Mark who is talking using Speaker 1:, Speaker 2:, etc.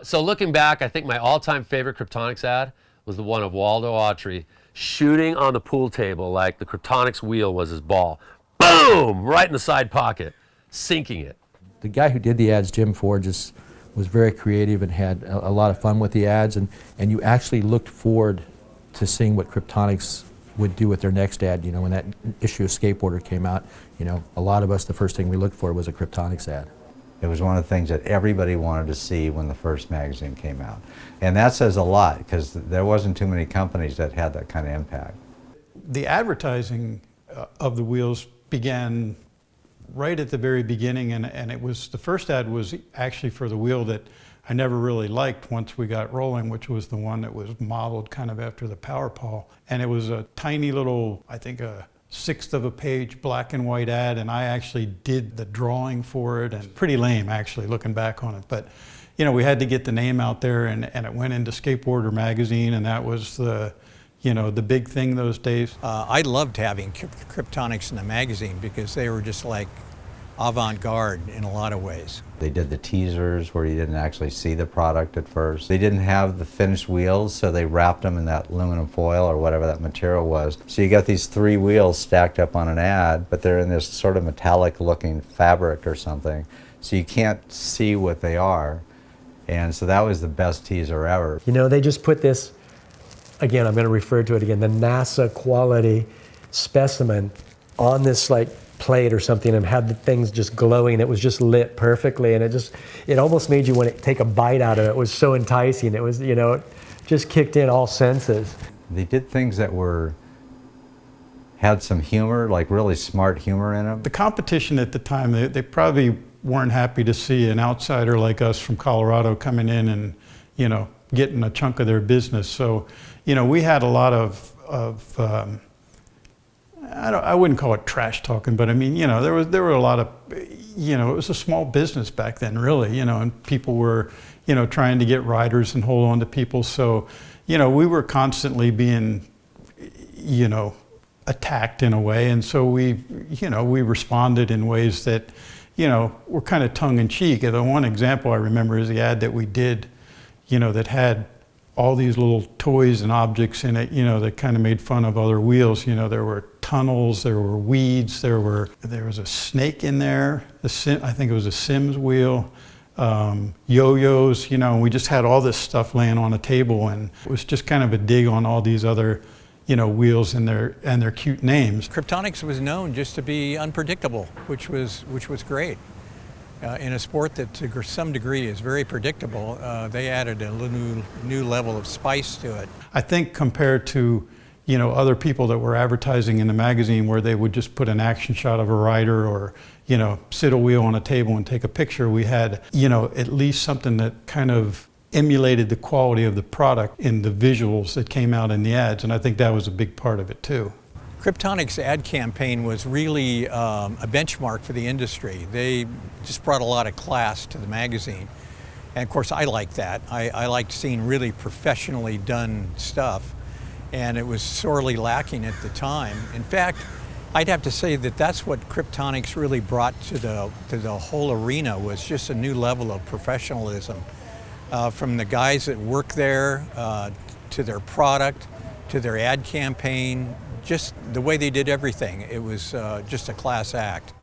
Speaker 1: So looking back, I think my all-time favorite Kryptonics ad was the one of Waldo Autry shooting on the pool table like the Kryptonics wheel was his ball. Boom! Right in the side pocket, sinking it.
Speaker 2: The guy who did the ads, Jim Ford, just was very creative and had a lot of fun with the ads, and you actually looked forward to seeing what Kryptonics would do with their next ad. You know, when that issue of Skateboarder came out, you know, a lot of us, the first thing we looked for was a Kryptonics ad.
Speaker 3: It was one of the things that everybody wanted to see when the first magazine came out. And that says a lot, because there wasn't too many companies that had that kind of impact.
Speaker 4: The advertising of the wheels began right at the very beginning, and it was, the first ad was actually for the wheel that I never really liked once we got rolling, which was the one that was modeled kind of after the Power Paw. And it was a tiny little, I think a sixth of a page black and white ad, and I actually did the drawing for it, and pretty lame actually looking back on it. But you know, we had to get the name out there, and it went into SkateBoarder Magazine, and that was the, you know, the big thing those days.
Speaker 5: I loved having Kryptonics in the magazine because they were just like avant-garde in a lot of ways.
Speaker 3: They did the teasers where you didn't actually see the product at first. They didn't have the finished wheels, so they wrapped them in that aluminum foil or whatever that material was. So you got these 3 wheels stacked up on an ad, but they're in this sort of metallic looking fabric or something, so you can't see what they are. And so that was the best teaser ever.
Speaker 6: You know, they just put this, again, I'm going to refer to it again, the NASA quality specimen on this like plate or something, and had the things just glowing. It was just lit perfectly, and it almost made you want to take a bite out of it. It was so enticing. It was, you know, it just kicked in all senses.
Speaker 3: They did things that had some humor, like really smart humor in them.
Speaker 4: The competition at the time, they probably weren't happy to see an outsider like us from Colorado coming in and, you know, getting a chunk of their business. So, you know, we had a lot of I wouldn't call it trash talking, but I mean, you know, there were a lot of, you know, it was a small business back then, really, you know, and people were, you know, trying to get riders and hold on to people. So, you know, we were constantly being, you know, attacked in a way, and so we responded in ways that, you know, were kind of tongue in cheek. The one example I remember is the ad that we did, you know, that had all these little toys and objects in it, you know, that kind of made fun of other wheels. You know, there were tunnels, there were weeds, there was a snake in there, I think it was a Sims wheel, yo-yos, you know, and we just had all this stuff laying on a table, and it was just kind of a dig on all these other, you know, wheels and their cute names.
Speaker 5: Kryptonics was known just to be unpredictable, which was great. In a sport that to some degree is very predictable, they added a new level of spice to it.
Speaker 4: I think compared to, you know, other people that were advertising in the magazine where they would just put an action shot of a rider or, you know, sit a wheel on a table and take a picture, we had, you know, at least something that kind of emulated the quality of the product in the visuals that came out in the ads, and I think that was a big part of it too.
Speaker 5: Kryptonics ad campaign was really a benchmark for the industry. They just brought a lot of class to the magazine. And of course I liked that. I liked seeing really professionally done stuff, and it was sorely lacking at the time. In fact, I'd have to say that that's what Kryptonics really brought to the whole arena, was just a new level of professionalism. From the guys that work there, to their product, to their ad campaign, just the way they did everything. It was just a class act.